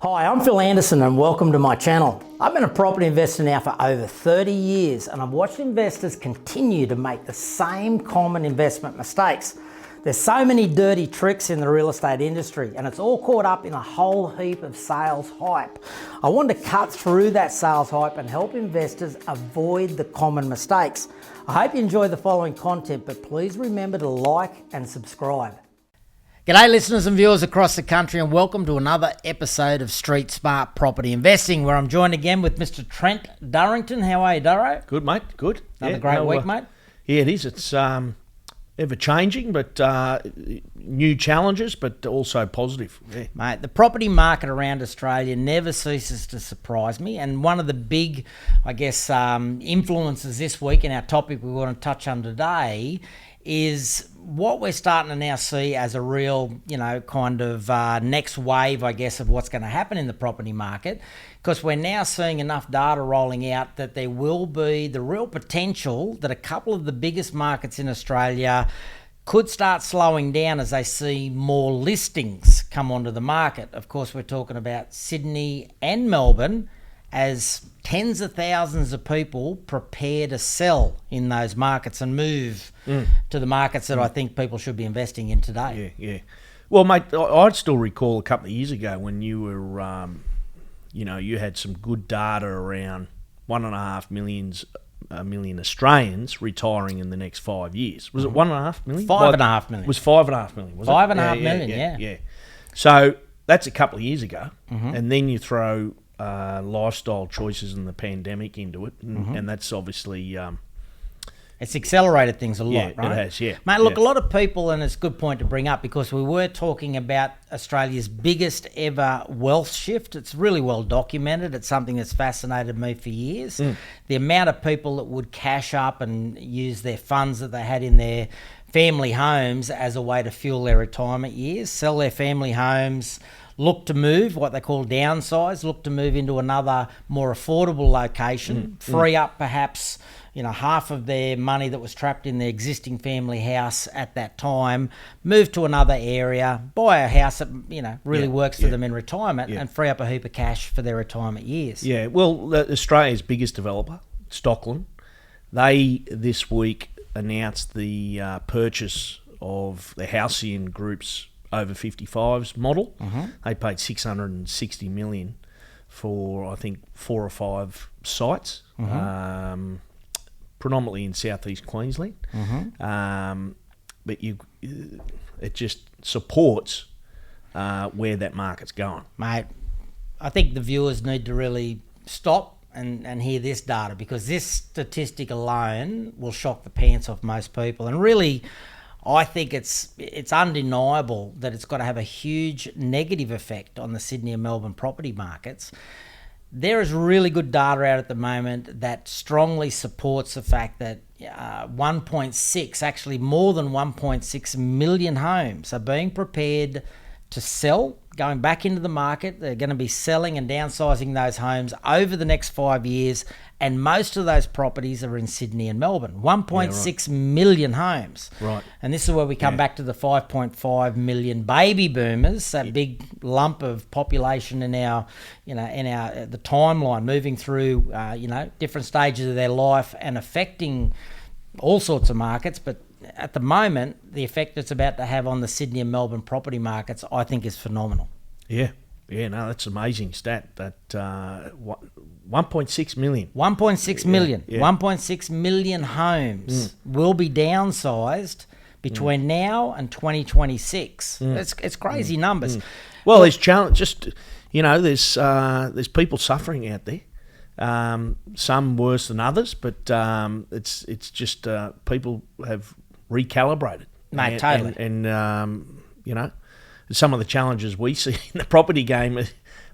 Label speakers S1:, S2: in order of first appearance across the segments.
S1: Hi, I'm Phil Anderson and welcome to my channel. I've been a property investor now for over 30 years and I've watched investors continue to make the same common investment mistakes. There's so many dirty tricks in the real estate industry and it's all caught up in a whole heap of sales hype. I want to cut through that sales hype and help investors avoid the common mistakes. I hope you enjoy the following content, but please remember to like and subscribe. G'day listeners and viewers across the country and welcome to another episode of Street Smart Property Investing, where I'm joined again with Mr. Trent Durrington. How are you, Durro?
S2: Good, mate. Good.
S1: Another great week, mate.
S2: Yeah, it is. It's ever changing, but new challenges, but also positive. Yeah.
S1: Mate, the property market around Australia never ceases to surprise me, and one of the big, influences this week in our topic we want to touch on today is what we're starting to now see as a real, next wave, of what's going to happen in the property market, because we're now seeing enough data rolling out that there will be the real potential that a couple of the biggest markets in Australia could start slowing down as they see more listings come onto the market. Of course, we're talking about Sydney and Melbourne, as tens of thousands of people prepare to sell in those markets and move to the markets that I think people should be investing in today.
S2: Yeah. Well, mate, I'd still recall a couple of years ago when you were, you had some good data around 1.5 million Australians retiring in the next 5 years. Was it 1.5 million?
S1: 5.5 million.
S2: It was 5.5 million, was it?
S1: 5.5 million, yeah.
S2: So that's a couple of years ago, and then you throw lifestyle choices and the pandemic into it, and that's obviously
S1: it's accelerated things a lot, right?
S2: It has, yeah.
S1: Mate, look, a lot of people, and it's a good point to bring up, because we were talking about Australia's biggest ever wealth shift. It's really well documented. It's something that's fascinated me for years. The amount of people that would cash up and use their funds that they had in their family homes as a way to fuel their retirement years, sell their family homes, look to move, what they call downsize, look to move into another more affordable location, free up perhaps half of their money that was trapped in their existing family house at that time, move to another area, buy a house that really works for them in retirement, and free up a heap of cash for their retirement years.
S2: Yeah, well, Australia's biggest developer, Stockland, they this week announced the purchase of the Halcyon Group's over 55s model. They paid $660 million for, I think, 4 or 5 sites, predominantly in southeast Queensland. But it just supports where that market's going.
S1: Mate, I think the viewers need to really stop and hear this data, because this statistic alone will shock the pants off most people. And really, I think it's undeniable that it's got to have a huge negative effect on the Sydney and Melbourne property markets. There is really good data out at the moment that strongly supports the fact that 1.6, actually more than 1.6 million homes are being prepared to sell, going back into the market. They're going to be selling and downsizing those homes over the next 5 years, and most of those properties are in Sydney and Melbourne. 1.6 million homes.
S2: Right.
S1: And this is where we come back to the 5.5 million baby boomers, that big lump of population in our, the timeline, moving through, different stages of their life and affecting all sorts of markets. But at the moment, the effect it's about to have on the Sydney and Melbourne property markets, I think, is phenomenal.
S2: Yeah, no, that's an amazing stat. That 1.6 million.
S1: 1.6 million. Yeah. 1.6 million homes will be downsized between now and 2026. It's crazy numbers.
S2: Well, there's challenge. Just there's people suffering out there. Some worse than others, but it's just people have recalibrated.
S1: Mate, totally.
S2: And some of the challenges we see in the property game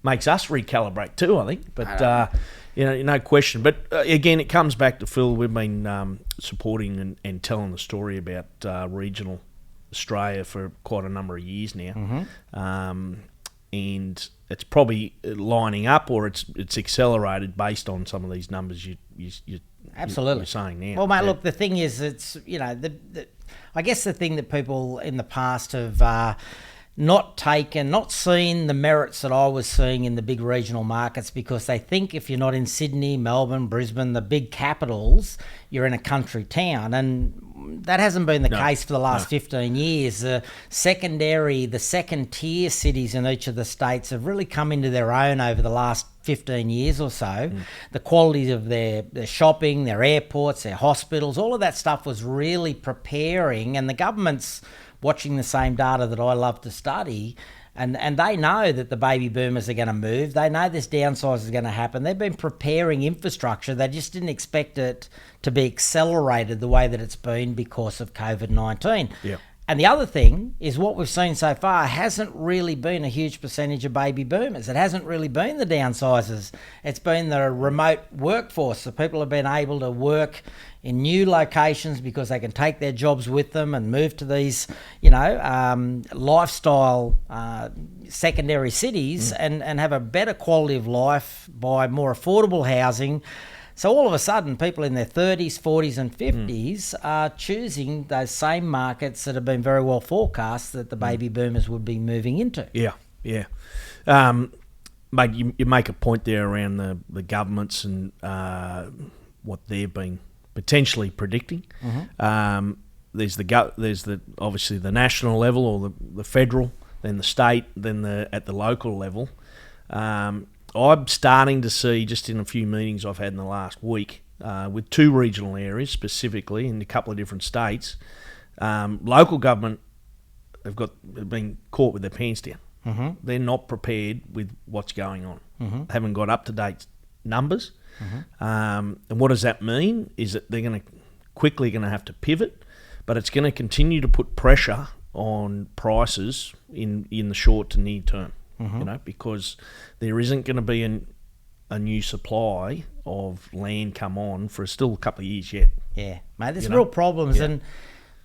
S2: makes us recalibrate too, I think. But no question. But again, it comes back to Phil. We've been supporting and telling the story about regional Australia for quite a number of years now. And it's probably lining up, or it's accelerated based on some of these numbers
S1: absolutely
S2: you're saying now.
S1: Well, mate, look, the thing is, it's I guess the thing that people in the past have not seen the merits that I was seeing in the big regional markets, because they think if you're not in Sydney, Melbourne, Brisbane, the big capitals, you're in a country town. And that hasn't been the case for the last 15 years. The second tier cities in each of the states have really come into their own over the last 15 years or so. The quality of their shopping, their airports, their hospitals, all of that stuff was really preparing, and the government's watching the same data that I love to study, and they know that the baby boomers are going to move. They know this downsize is going to happen. They've been preparing infrastructure. They just didn't expect it to be accelerated the way that it's been because of COVID-19.
S2: Yeah.
S1: And the other thing is, what we've seen so far hasn't really been a huge percentage of baby boomers. It hasn't really been the downsizers. It's been the remote workforce. So people have been able to work in new locations because they can take their jobs with them and move to these, lifestyle secondary cities and have a better quality of life by more affordable housing. So all of a sudden, people in their 30s, 40s and 50s are choosing those same markets that have been very well forecast that the baby boomers would be moving into.
S2: Yeah. Mate, you make a point there around the governments and what they've been potentially predicting. There's obviously the national level, or the federal, then the state, then at the local level. I'm starting to see, just in a few meetings I've had in the last week, with two regional areas specifically in a couple of different states, local government have been caught with their pants down. They're not prepared with what's going on. They haven't got up-to-date numbers. And what does that mean? Is that they're quickly going to have to pivot, but it's going to continue to put pressure on prices in the short to near term. Because there isn't going to be a new supply of land come on for still a couple of years yet.
S1: Yeah, mate, there's real problems, and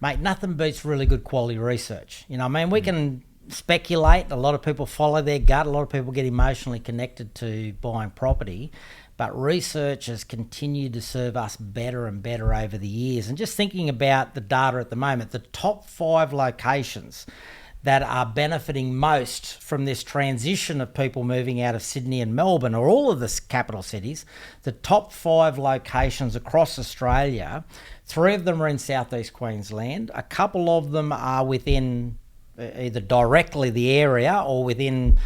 S1: mate, nothing beats really good quality research. We can speculate. A lot of people follow their gut. A lot of people get emotionally connected to buying property, but research has continued to serve us better and better over the years. And just thinking about the data at the moment, the top 5 locations that are benefiting most from this transition of people moving out of Sydney and Melbourne, or all of the capital cities, the top 5 locations across Australia, 3 of them are in southeast Queensland. A couple of them are within either directly the area or within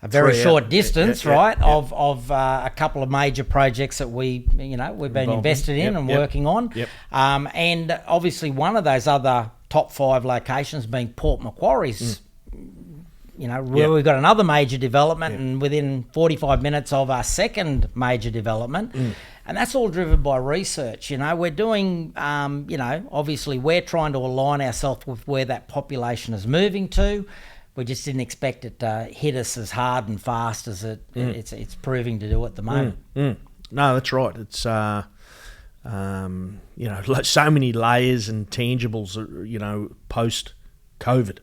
S1: a very short distance, of a couple of major projects that we've been invested in and working on. And obviously one of those other top 5 locations being Port Macquarie's, where we've got another major development and within 45 minutes of our second major development. And that's all driven by research. We're doing, obviously we're trying to align ourselves with where that population is moving to. We just didn't expect it to hit us as hard and fast as it's proving to do at the moment.
S2: No, that's right. It's so many layers and tangibles, post COVID,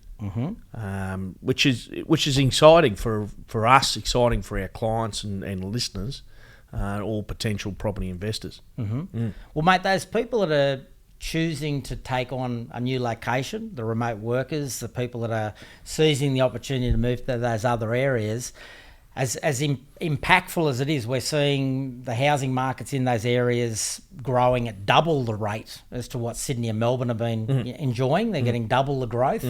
S2: which is exciting for us, exciting for our clients and listeners, all potential property investors.
S1: Well, mate, those people that are choosing to take on a new location, the remote workers, the people that are seizing the opportunity to move to those other areas, as impactful as it is, we're seeing the housing markets in those areas growing at double the rate as to what Sydney and Melbourne have been enjoying. They're getting double the growth.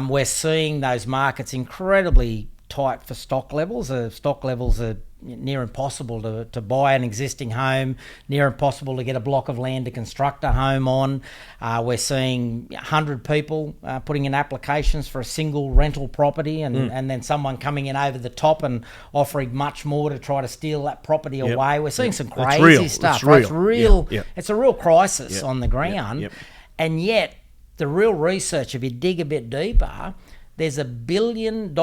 S1: We're seeing those markets incredibly tight for stock levels. Stock levels are near impossible to buy an existing home, near impossible to get a block of land to construct a home on. We're seeing 100 people putting in applications for a single rental property and then someone coming in over the top and offering much more to try to steal that property away. We're seeing some crazy stuff. It's real. It's a real crisis on the ground. And yet the real research, if you dig a bit deeper, there's $1 billion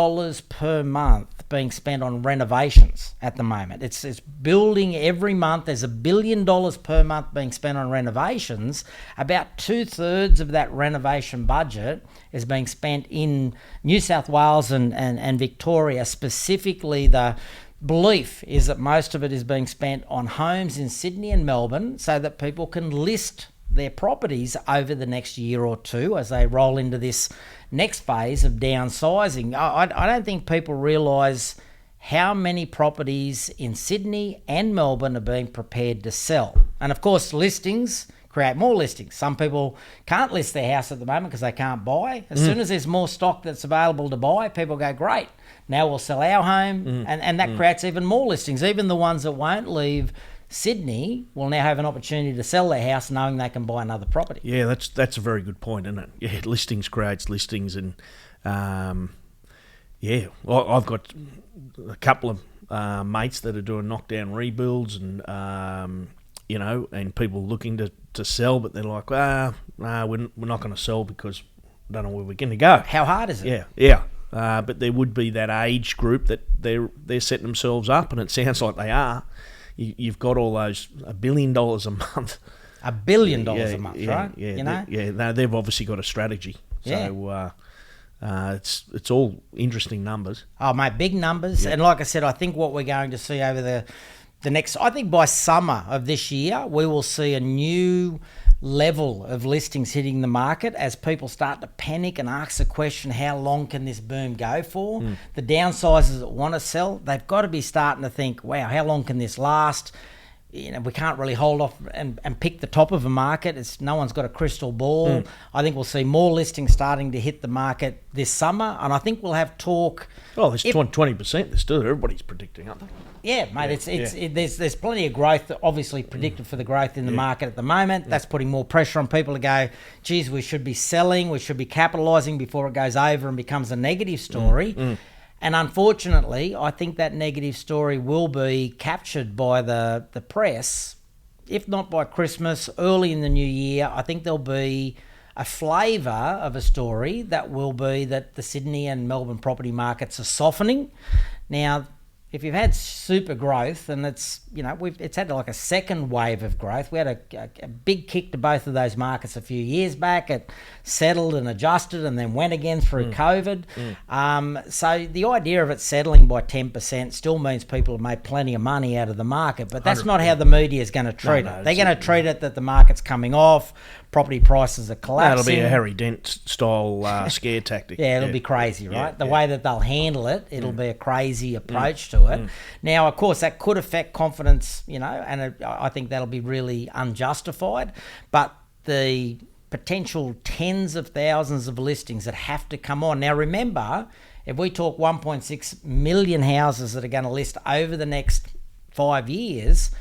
S1: per month being spent on renovations at the moment. It's building every month. There's $1 billion per month being spent on renovations. About 2/3 of that renovation budget is being spent in New South Wales and Victoria. Specifically, the belief is that most of it is being spent on homes in Sydney and Melbourne so that people can list their properties over the next year or two as they roll into this next phase of downsizing. I don't think people realise how many properties in Sydney and Melbourne are being prepared to sell. And of course, listings create more listings. Some people can't list their house at the moment because they can't buy. As soon as there's more stock that's available to buy, people go, great, now we'll sell our home. And that creates even more listings. Even the ones that won't leave Sydney will now have an opportunity to sell their house knowing they can buy another property.
S2: Yeah, that's a very good point, isn't it? Yeah, listings creates listings, and well, I've got a couple of mates that are doing knockdown rebuilds, and and people looking to sell, but they're like, we're not going to sell because we don't know where we're going to go.
S1: How hard is it?
S2: Yeah. But there would be that age group that they're setting themselves up, and it sounds like they are. You've got all those $1 billion a month.
S1: $1 billion a month, right?
S2: Yeah, they've obviously got a strategy. So it's all interesting numbers.
S1: Oh, mate, big numbers. Yeah. And like I said, I think what we're going to see over the next, I think by summer of this year, we will see a new level of listings hitting the market as people start to panic and ask the question, how long can this boom go for? The downsizers that want to sell, they've got to be starting to think, wow, how long can this last? We can't really hold off and pick the top of a market. No one's got a crystal ball. I think we'll see more listings starting to hit the market this summer, and I think we'll have talk.
S2: Oh, there's 20%. There's still everybody's predicting, aren't they?
S1: Yeah, mate. There's plenty of growth, obviously predicted for the growth in the market at the moment. That's putting more pressure on people to go, geez, we should be selling, we should be capitalising before it goes over and becomes a negative story. And unfortunately, I think that negative story will be captured by the press, if not by Christmas, early in the new year. I think there'll be a flavour of a story that will be that the Sydney and Melbourne property markets are softening. Now, if you've had super growth, and it's had like a second wave of growth. We had a big kick to both of those markets a few years back. It settled and adjusted and then went again through COVID. So the idea of it settling by 10% still means people have made plenty of money out of the market, but that's 100%. Not how the media is going to treat it. They're going to treat it that the market's coming off, property prices are collapsing.
S2: That'll be a Harry Dent style scare tactic.
S1: It'll be crazy, right? The way that they'll handle it, it'll be a crazy approach to it. Now, of course, that could affect confidence, and I think that'll be really unjustified. But the potential tens of thousands of listings that have to come on. Now, remember, if we talk 1.6 million houses that are going to list over the next 5 years,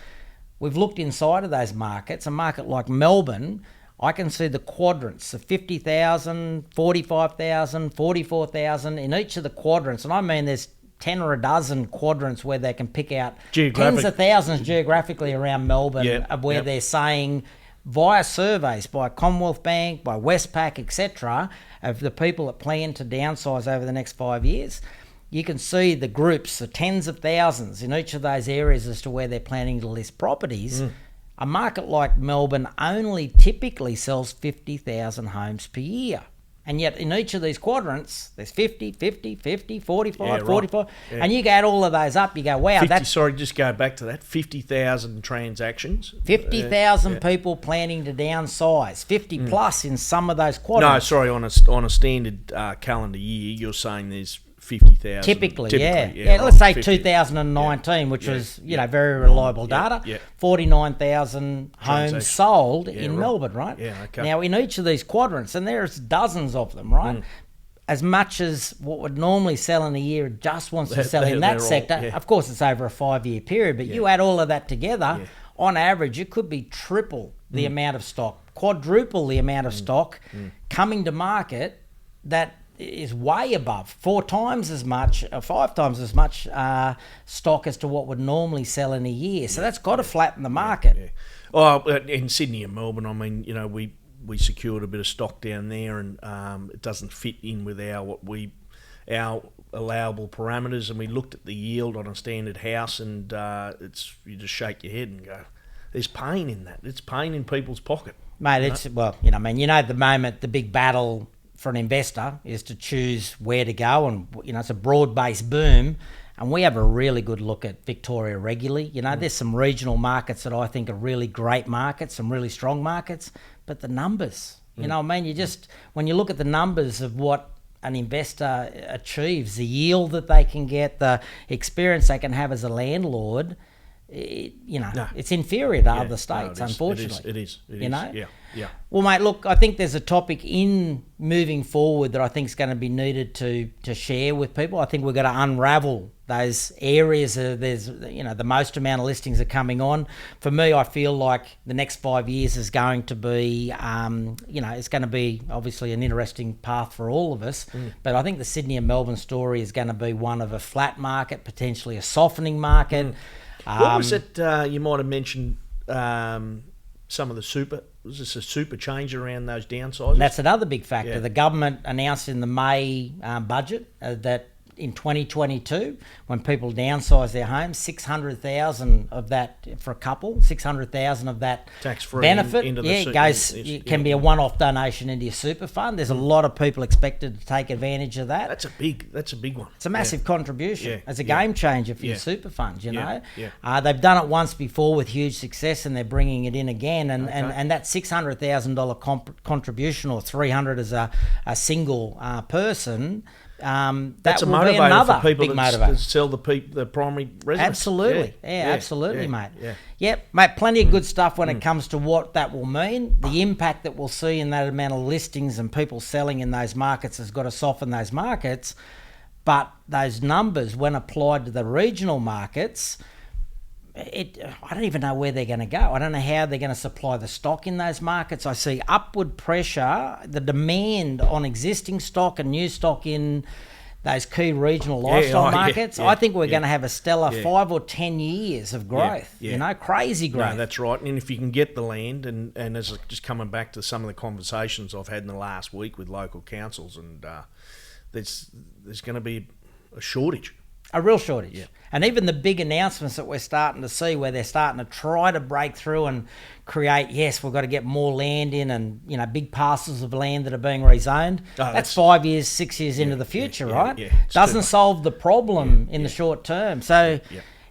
S1: we've looked inside of those markets. A market like Melbourne, I can see the quadrants of 50,000, 45,000, 44,000 in each of the quadrants. And I mean, there's 10 or a dozen quadrants where they can pick out tens of thousands geographically around Melbourne of where they're saying via surveys by Commonwealth Bank, by Westpac, etc., of the people that plan to downsize over the next 5 years. You can see the groups, the tens of thousands in each of those areas as to where they're planning to list properties. A market like Melbourne only typically sells 50,000 homes per year. And yet in each of these quadrants, there's 50, 50, 50, 45, 45. Yeah. And you add all of those up, you go, wow.
S2: Just go back to that. 50,000 transactions.
S1: 50,000 people planning to downsize. 50 plus in some of those quadrants.
S2: No, sorry, on a standard calendar year, you're saying there's 50,000.
S1: Typically, let's say 2019, which was very reliable data. 49,000 homes sold in Melbourne, right? Now, in each of these quadrants, and there's dozens of them, right? As much as what would normally sell in a year just wants to sell in that sector. Of course, it's over a 5-year period, but you add all of that together, on average, it could be triple the amount of stock, quadruple the amount of stock coming to market that is way above 4 times as much, 5 times as much stock as to what would normally sell in a year. So that's got to flatten the market.
S2: Oh, in Sydney and Melbourne, I mean, we secured a bit of stock down there, and it doesn't fit in with our allowable parameters. And we looked at the yield on a standard house, and you just shake your head and go, there's pain in that. It's pain in people's pocket,
S1: mate. At the moment the big battle for an investor is to choose where to go, and it's a broad-based boom, and we have a really good look at Victoria regularly. There's some regional markets that I think are really great markets, some really strong markets, but the numbers. You know what I mean? You just, when you look at the numbers of what an investor achieves, the yield that they can get, the experience they can have as a landlord, it's inferior to other states, unfortunately.
S2: It is. Yeah.
S1: Well, mate, look, I think there's a topic in moving forward that I think is going to be needed to share with people. I think we're going to unravel those areas. There's, the most amount of listings are coming on. For me, I feel like the next 5 years is going to be, it's going to be obviously an interesting path for all of us. But I think the Sydney and Melbourne story is going to be one of a flat market, potentially a softening market.
S2: What was it you might have mentioned some of the super... Was this a super change around those downsizes?
S1: That's another big factor.
S2: Yeah.
S1: The government announced in the May budget that in 2022, when people downsize their homes, 600,000 of that for a couple, 600,000 of that
S2: tax-free
S1: benefit,
S2: into
S1: can be a one-off donation into your super fund. There's a lot of people expected to take advantage of that.
S2: That's a big one.
S1: It's a massive contribution.
S2: Yeah.
S1: It's a game changer for your super funds.
S2: Yeah.
S1: They've done it once before with huge success, and they're bringing it in again. And that $600,000 contribution, or 300 as a single person.
S2: That's a
S1: will be
S2: motivator
S1: another
S2: for people
S1: big
S2: that
S1: motivator.
S2: sell the primary residence.
S1: Absolutely. Absolutely, mate.
S2: Yeah.
S1: Yep, mate, plenty of good stuff when it comes to what that will mean. The impact that we'll see in that amount of listings and people selling in those markets has got to soften those markets. But those numbers, when applied to the regional markets, I don't even know where they're going to go. I don't know how they're going to supply the stock in those markets. I see upward pressure, the demand on existing stock and new stock in those key regional lifestyle markets. I think we're going to have a stellar 5 or 10 years of growth, crazy growth.
S2: No, that's right. And if you can get the land, and as just coming back to some of the conversations I've had in the last week with local councils, and there's going to be a shortage.
S1: A real shortage. And even the big announcements that we're starting to see, where they're starting to try to break through and create, we've got to get more land in, and big parcels of land that are being rezoned. That's 5 years, 6 years into the future, right? Doesn't solve the problem in the short term. So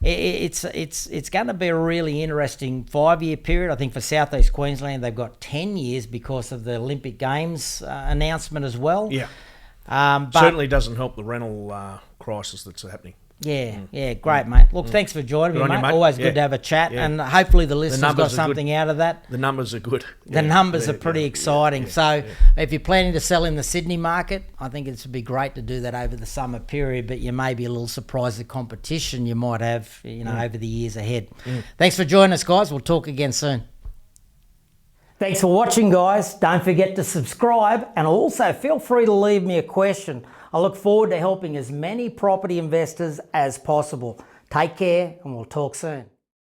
S1: it's going to be a really interesting 5-year period. I think for Southeast Queensland, they've got 10 years because of the Olympic Games announcement as well. But
S2: certainly doesn't help the rental crisis that's happening.
S1: Great, mate. Look, thanks for joining me, mate. Always good to have a chat, and hopefully the listeners got something out of that.
S2: The numbers are good.
S1: The numbers are pretty exciting. So if you're planning to sell in the Sydney market, I think it would be great to do that over the summer period, but you may be a little surprised at the competition you might have, over the years ahead. Thanks for joining us, guys. We'll talk again soon. Thanks for watching, guys. Don't forget to subscribe, and also feel free to leave me a question. I look forward to helping as many property investors as possible. Take care, and we'll talk soon.